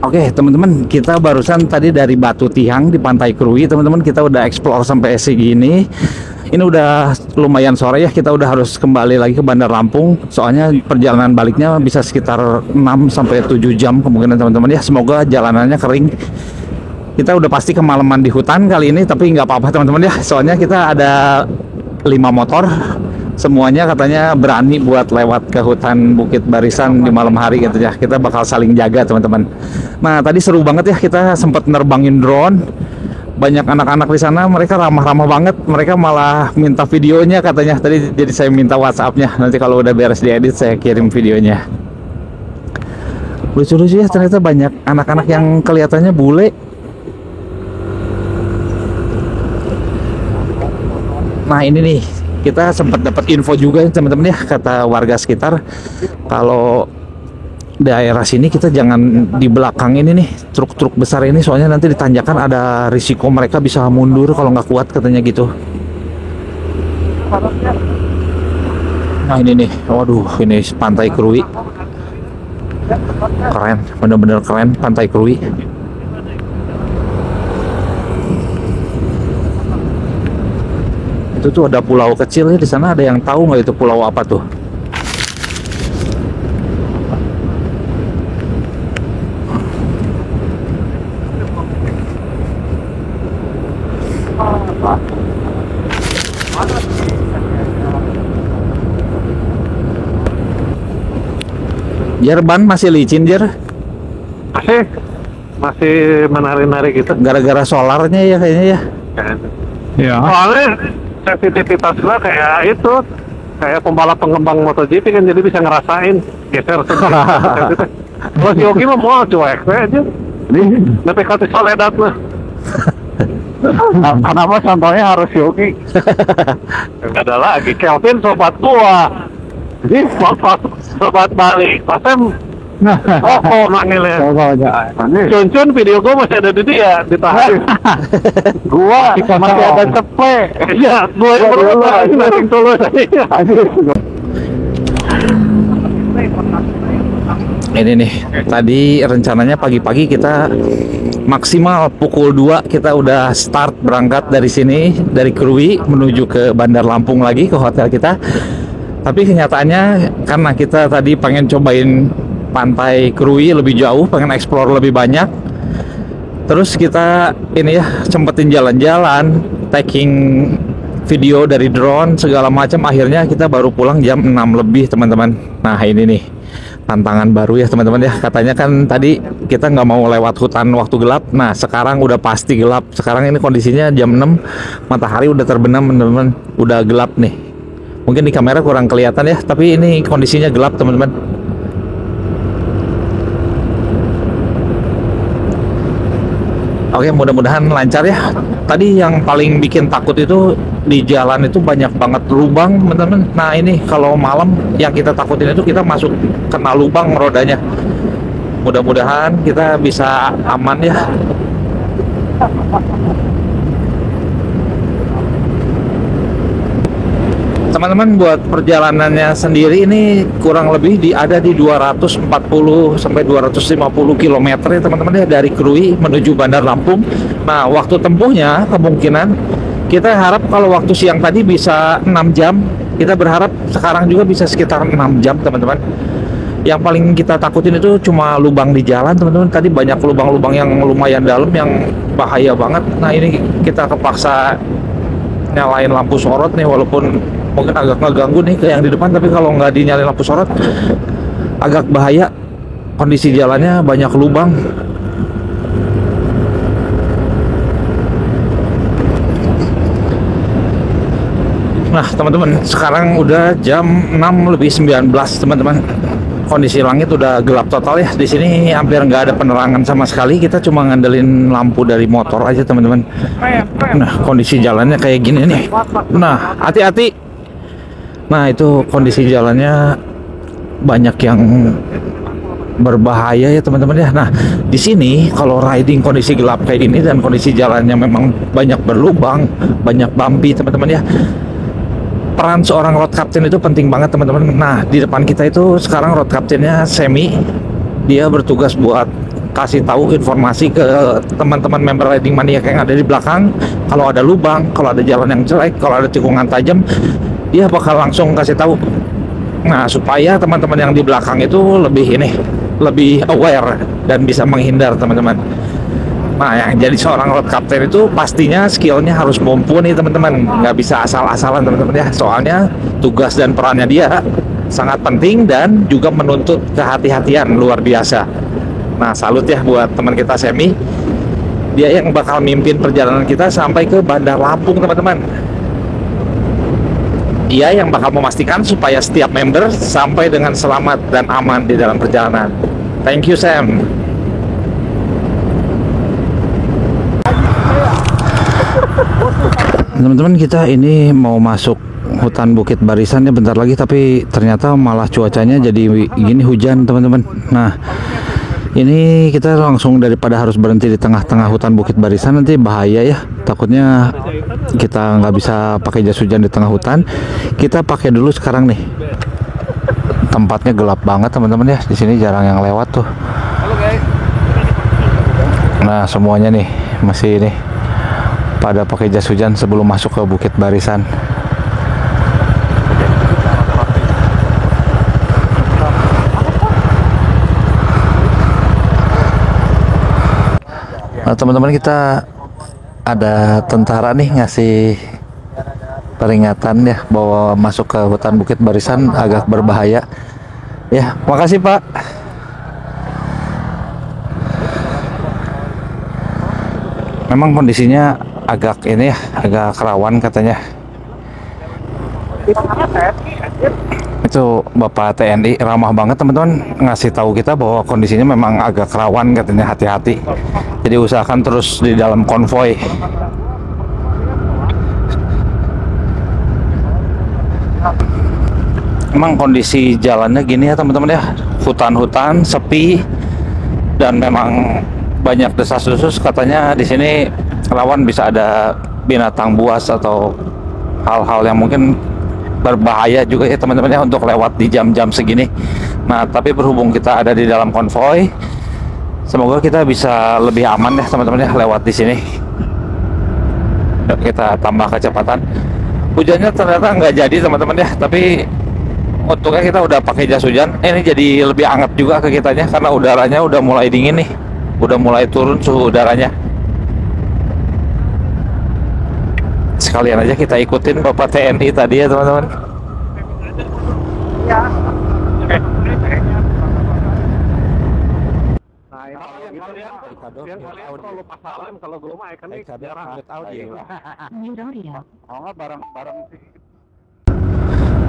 Oke, teman-teman, kita barusan tadi dari Batu Tihang di Pantai Krui, teman-teman, kita udah explore sampai segini. Ini udah lumayan sore ya, kita udah harus kembali lagi ke Bandar Lampung. Soalnya perjalanan baliknya bisa sekitar 6 sampai 7 jam kemungkinan teman-teman ya. Semoga jalanannya kering. Kita udah pasti kemalaman di hutan kali ini, tapi nggak apa-apa teman-teman ya. Soalnya kita ada 5 motor. Semuanya katanya berani buat lewat ke hutan Bukit Barisan di malam hari gitu ya. Kita bakal saling jaga teman-teman. Nah tadi seru banget ya, kita sempat nerbangin drone. Banyak anak-anak di sana, mereka ramah-ramah banget. Mereka malah minta videonya katanya. Tadi jadi saya minta WhatsApp-nya. Nanti kalau udah beres diedit saya kirim videonya. Lucu-lucu ya, ternyata banyak anak-anak yang kelihatannya bule. Nah ini nih, kita sempat dapat info juga teman-teman ya, kata warga sekitar kalau daerah sini kita jangan di belakang ini nih truk-truk besar ini, soalnya nanti ditanjakan ada risiko mereka bisa mundur kalau nggak kuat katanya gitu. Nah ini nih, waduh ini Pantai Krui, keren, bener-bener keren Pantai Krui. Itu tuh ada pulau kecil ya di sana, ada yang tahu nggak itu pulau apa tuh? Jerban masih licin Jer, masih menari-nari gitu. gara-gara solarnya ya kayaknya ya. Ya. Soalnya sensitivitasnya kayak itu, kayak pembalap pengembang MotoGP kan, jadi bisa ngerasain geser sedikit. Kalau si Yogi mah mau cuek aja. Tapi kata Soledad mah. Kenapa contohnya harus Yogi? Gak ada lagi. Kelvin sobat gua. Jadi sobat balik. Pasem oh manggilnya. Cun video gua masih ada di dia, ditahan. Gua masih ada cepe. Iya, gua yang berubah nating tulus. Ini nih, tadi rencananya pagi-pagi kita maksimal pukul 2 kita udah start berangkat dari sini, dari Krui menuju ke Bandar Lampung lagi ke hotel kita. Tapi kenyataannya karena kita tadi pengen cobain Pantai Krui lebih jauh, pengen explore lebih banyak. Terus kita ini ya sempetin jalan-jalan, taking video dari drone segala macam. Akhirnya kita baru pulang jam 6 lebih teman-teman. Nah ini nih tantangan baru ya teman-teman ya. Katanya kan tadi kita nggak mau lewat hutan waktu gelap. Nah sekarang udah pasti gelap. Sekarang ini kondisinya jam 6, matahari udah terbenam teman-teman. Udah gelap nih. Mungkin di kamera kurang kelihatan ya, tapi ini kondisinya gelap teman-teman. Oke, mudah-mudahan lancar ya. Tadi yang paling bikin takut itu di jalan itu banyak banget lubang, teman-teman. Nah ini kalau malam yang kita takutin itu kita masuk kena lubang rodanya. Mudah-mudahan kita bisa aman ya. Teman-teman, buat perjalanannya sendiri ini kurang lebih ada di 240 sampai 250 km ya teman-teman ya, dari Krui menuju Bandar Lampung. Nah waktu tempuhnya kemungkinan kita harap kalau waktu siang tadi bisa 6 jam, kita berharap sekarang juga bisa sekitar 6 jam teman-teman. Yang paling kita takutin itu cuma lubang di jalan teman-teman. Tadi banyak lubang-lubang yang lumayan dalam yang bahaya banget. Nah ini kita kepaksa nyalain lampu sorot nih, walaupun mungkin agak ngeganggu nih ke yang di depan, tapi kalau nggak dinyalain lampu sorot agak bahaya. Kondisi jalannya banyak lubang. Nah teman-teman, sekarang udah jam 6 lebih 19 teman-teman. Kondisi langit udah gelap total ya. Di sini hampir nggak ada penerangan sama sekali. Kita cuma ngandelin lampu dari motor aja teman-teman. Nah kondisi jalannya kayak gini nih. Nah hati-hati. Nah itu kondisi jalannya banyak yang berbahaya ya teman-teman ya. Nah di sini kalau riding kondisi gelap kayak ini dan kondisi jalannya memang banyak berlubang, banyak bumpy teman-teman ya. Peran seorang road captain itu penting banget teman-teman. Nah di depan kita itu sekarang road captainnya Semi, dia bertugas buat kasih tahu informasi ke teman-teman member Riding Maniac yang ada di belakang. Kalau ada lubang, kalau ada jalan yang jelek, kalau ada tikungan tajam, dia bakal langsung kasih tahu. Nah, supaya teman-teman yang di belakang itu lebih aware dan bisa menghindar, teman-teman. Nah, yang jadi seorang road captain itu pastinya skillnya harus mumpuni, teman-teman. Nggak bisa asal-asalan, teman-teman ya. Soalnya tugas dan perannya dia sangat penting dan juga menuntut kehati-hatian luar biasa. Nah, salut ya buat teman kita Semi. Dia yang bakal mimpin perjalanan kita sampai ke Bandar Lampung, teman-teman. Dia yang bakal memastikan supaya setiap member sampai dengan selamat dan aman di dalam perjalanan. Thank you, Sam. Teman-teman, kita ini mau masuk hutan Bukit Barisan ya bentar lagi, tapi ternyata malah cuacanya jadi gini, hujan, teman-teman. Nah, ini kita langsung, daripada harus berhenti di tengah-tengah hutan Bukit Barisan, nanti bahaya ya. Takutnya kita nggak bisa pakai jas hujan di tengah hutan. Kita pakai dulu sekarang nih. Tempatnya gelap banget, teman-teman ya. Di sini jarang yang lewat tuh. Nah, semuanya nih masih ini pada pakai jas hujan sebelum masuk ke Bukit Barisan. Nah, teman-teman, kita ada tentara nih ngasih peringatan ya bahwa masuk ke hutan Bukit Barisan agak berbahaya. Ya, makasih Pak. Memang kondisinya agak ini ya, agak rawan katanya. Itu Bapak TNI ramah banget, teman-teman, ngasih tahu kita bahwa kondisinya memang agak rawan katanya, hati-hati. Jadi usahakan terus di dalam konvoy. Emang kondisi jalannya gini ya, teman-teman ya, hutan-hutan sepi dan memang banyak desas-desus. Katanya di sini rawan bisa ada binatang buas atau hal-hal yang mungkin berbahaya juga ya, teman-teman ya, untuk lewat di jam-jam segini. Nah, tapi berhubung kita ada di dalam konvoy, semoga kita bisa lebih aman ya, teman-teman ya, lewat di sini. Yuk, kita tambah kecepatan. Hujannya ternyata nggak jadi, teman-teman ya, tapi untungnya kita udah pakai jas hujan. Ini jadi lebih hangat juga ke kitanya karena udaranya udah mulai dingin nih, udah mulai turun suhu udaranya. Sekalian aja kita ikutin Bapak TNI tadi ya, teman-teman.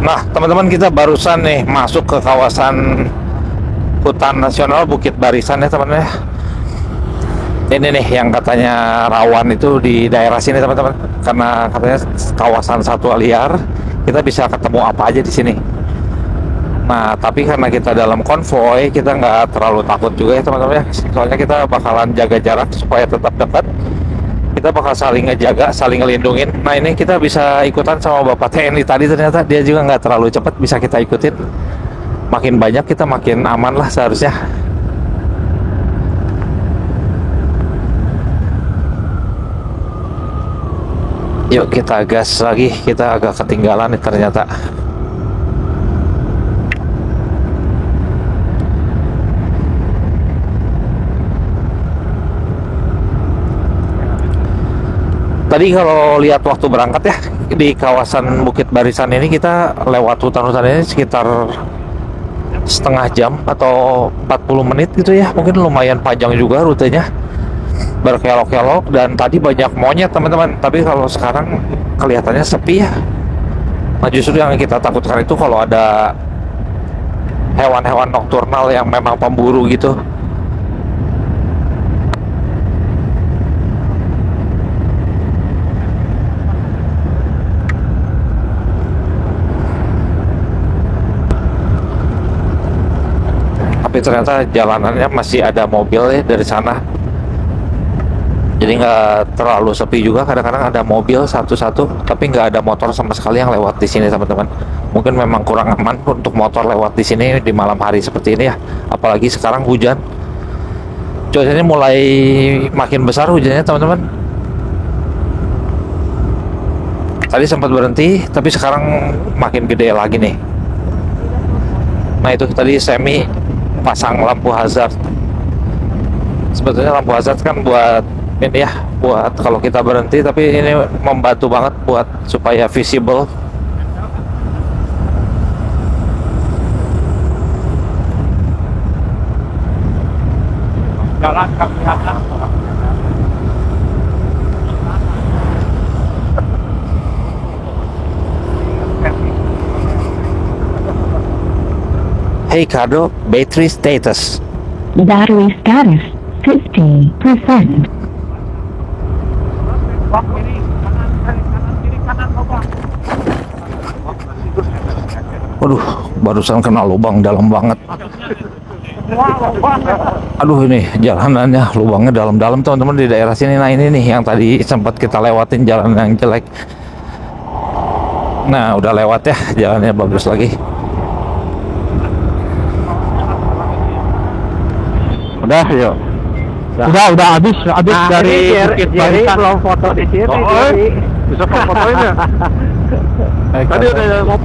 Nah, teman-teman, kita barusan nih masuk ke kawasan hutan nasional Bukit Barisan ya, teman-teman ya. Ini nih yang katanya rawan itu di daerah sini, teman-teman, karena katanya kawasan satwa liar, kita bisa ketemu apa aja di sini. Nah, tapi karena kita dalam konvoy, kita nggak terlalu takut juga ya, teman-teman ya. Soalnya kita bakalan jaga jarak supaya tetap dekat. Kita bakal saling ngejaga, saling ngelindungin. Nah, ini kita bisa ikutan sama Bapak TNI tadi, ternyata dia juga nggak terlalu cepat, bisa kita ikutin. Makin banyak kita makin aman lah seharusnya. Yuk kita gas lagi, kita agak ketinggalan nih ternyata. Tadi kalau lihat waktu berangkat ya, di kawasan Bukit Barisan ini kita lewat hutan-hutan ini sekitar setengah jam atau 40 menit gitu ya. Mungkin lumayan panjang juga rutenya, berkelok-kelok, dan tadi banyak monyet, teman-teman. Tapi kalau sekarang kelihatannya sepi ya. Nah, justru yang kita takutkan itu kalau ada hewan-hewan nokturnal yang memang pemburu gitu. Tapi ternyata jalanannya masih ada mobil ya dari sana. Jadi nggak terlalu sepi juga, kadang-kadang ada mobil satu-satu, tapi nggak ada motor sama sekali yang lewat di sini, teman-teman. Mungkin memang kurang aman untuk motor lewat di sini di malam hari seperti ini ya, apalagi sekarang hujan. cuacanya mulai makin besar hujannya teman-teman. Tadi sempat berhenti, tapi sekarang makin gede lagi nih. Nah itu tadi Semi pasang lampu hazard. Sebetulnya lampu hazard kan buat ini ya, buat kalau kita berhenti, tapi ini membantu banget buat supaya visible. Jalan kelihatan. Hey Cardo, battery status. Battery status 50%. Waduh, barusan kena lubang dalam banget. Aduh, ini jalanannya lubangnya dalam-dalam teman-teman di daerah sini. Nah ini nih yang tadi sempat kita lewatin, jalan yang jelek. Nah udah lewat ya, jalannya bagus lagi. Udah yuk. Udah habis dari Bukit Barisan. Belum foto di sini. Bisa fotoin ya. Tadi udah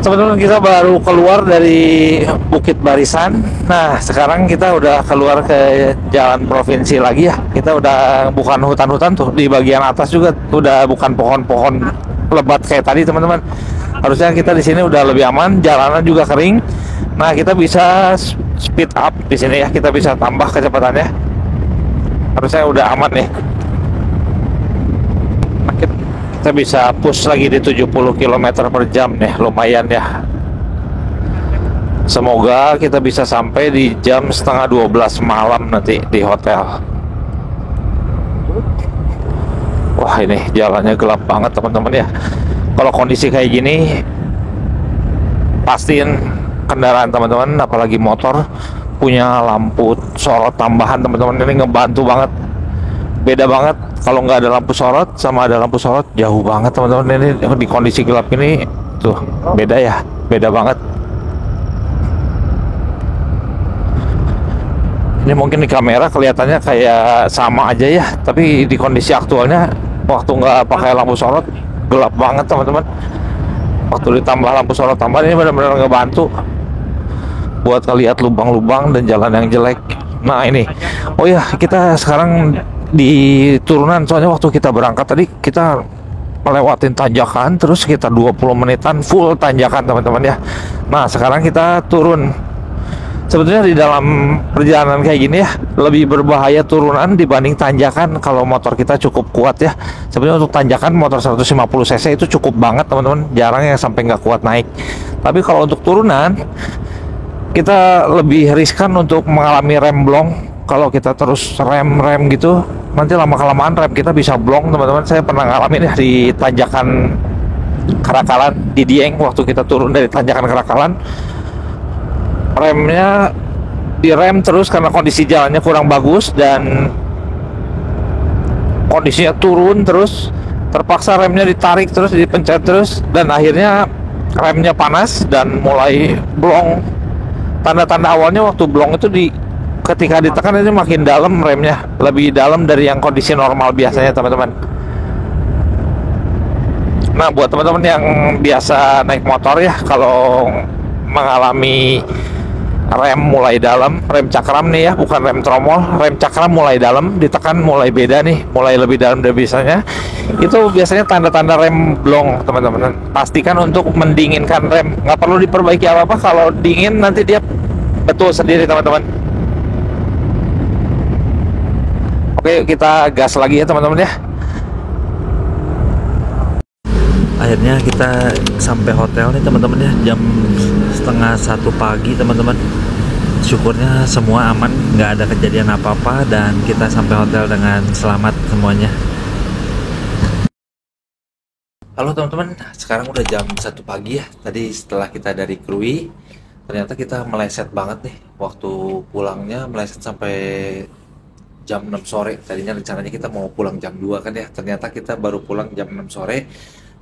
Teman-teman, kita baru keluar dari Bukit Barisan. Nah sekarang kita udah keluar ke jalan provinsi lagi ya. Kita udah bukan hutan-hutan tuh, di bagian atas juga udah bukan pohon-pohon lebat kayak tadi teman-teman. Harusnya kita di sini udah lebih aman, jalanan juga kering. Nah kita bisa speed up di sini ya, kita bisa tambah kecepatannya. Harusnya udah aman nih. Kita bisa push lagi di 70 km per jam nih, lumayan ya. Semoga kita bisa sampai di jam setengah 12 malam nanti di hotel. Wah ini jalannya gelap banget teman-teman ya. Kalau kondisi kayak gini, pastiin kendaraan teman-teman, apalagi motor, punya lampu sorot tambahan teman-teman. Ini ngebantu banget. Beda banget kalau nggak ada lampu sorot sama ada lampu sorot, jauh banget teman-teman. Ini di kondisi gelap ini tuh beda ya, beda banget. Ini mungkin di kamera kelihatannya kayak sama aja ya, tapi di kondisi aktualnya waktu nggak pakai lampu sorot gelap banget teman-teman. Waktu ditambah lampu sorot tambahan ini benar-benar ngebantu buat ngeliat lubang-lubang dan jalan yang jelek. Nah ini, oh ya kita sekarang di turunan, soalnya waktu kita berangkat tadi kita melewatin tanjakan, terus sekitar 20 menitan full tanjakan teman-teman ya. Nah sekarang kita turun. Sebetulnya di dalam perjalanan kayak gini ya, lebih berbahaya turunan dibanding tanjakan kalau motor kita cukup kuat ya. Sebenarnya untuk tanjakan motor 150 cc itu cukup banget teman-teman, jarang yang sampai nggak kuat naik. Tapi kalau untuk turunan kita lebih riskan untuk mengalami rem blong. Kalau kita terus rem gitu, nanti lama-kelamaan rem kita bisa blong teman-teman. Saya pernah ngalamin ya di tanjakan Karakalan di Dieng, waktu kita turun dari tanjakan Karakalan, remnya direm terus karena kondisi jalannya kurang bagus dan kondisinya turun terus, terpaksa remnya ditarik terus, dipencet terus, dan akhirnya remnya panas dan mulai blong. Tanda-tanda awalnya waktu blong itu ketika ditekan ini makin dalam remnya, lebih dalam dari yang kondisi normal biasanya teman-teman. Nah buat teman-teman yang biasa naik motor ya, kalau mengalami rem mulai dalam, rem cakram nih ya, bukan rem tromol, rem cakram mulai dalam, ditekan mulai beda nih, mulai lebih dalam dari biasanya, itu biasanya tanda-tanda rem blong teman-teman. Pastikan untuk mendinginkan rem, nggak perlu diperbaiki apa-apa, kalau dingin nanti dia betul sendiri teman-teman. Oke, kita gas lagi ya teman-teman ya. Akhirnya kita sampai hotel nih teman-teman ya, jam setengah 1 pagi teman-teman. Syukurnya semua aman, nggak ada kejadian apa-apa, dan kita sampai hotel dengan selamat semuanya. Halo teman-teman, sekarang udah jam 1 pagi ya. Tadi setelah kita dari Krui, ternyata kita meleset banget nih. Waktu pulangnya meleset sampai jam 6 sore. Tadinya rencananya kita mau pulang jam 2 kan ya. Ternyata kita baru pulang jam 6 sore.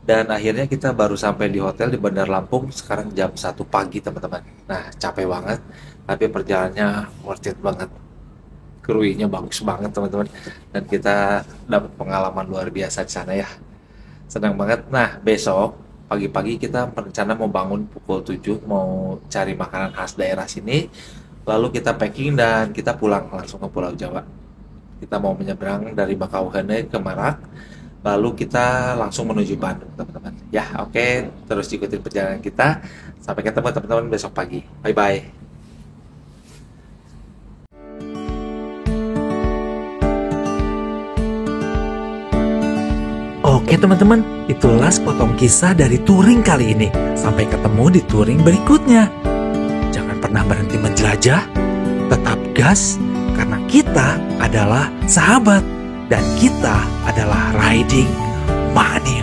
Dan akhirnya kita baru sampai di hotel di Bandar Lampung sekarang jam 1 pagi teman-teman. Nah capek banget, tapi perjalanannya worth it banget. Kruinya bagus banget teman-teman, dan kita dapat pengalaman luar biasa di sana ya. Senang banget. Nah, besok pagi-pagi kita berencana mau bangun pukul 7, mau cari makanan khas daerah sini, lalu kita packing dan kita pulang langsung ke Pulau Jawa. Kita mau menyeberang dari Bakauheni ke Merak, lalu kita langsung menuju Bandung teman-teman. Ya, oke, terus ikutin perjalanan kita. Sampai ketemu teman-teman besok pagi. Bye-bye. Oke teman-teman, itulah sepotong kisah dari touring kali ini. Sampai ketemu di touring berikutnya. Jangan pernah berhenti menjelajah, tetap gas, karena kita adalah sahabat dan kita adalah Riding Mania.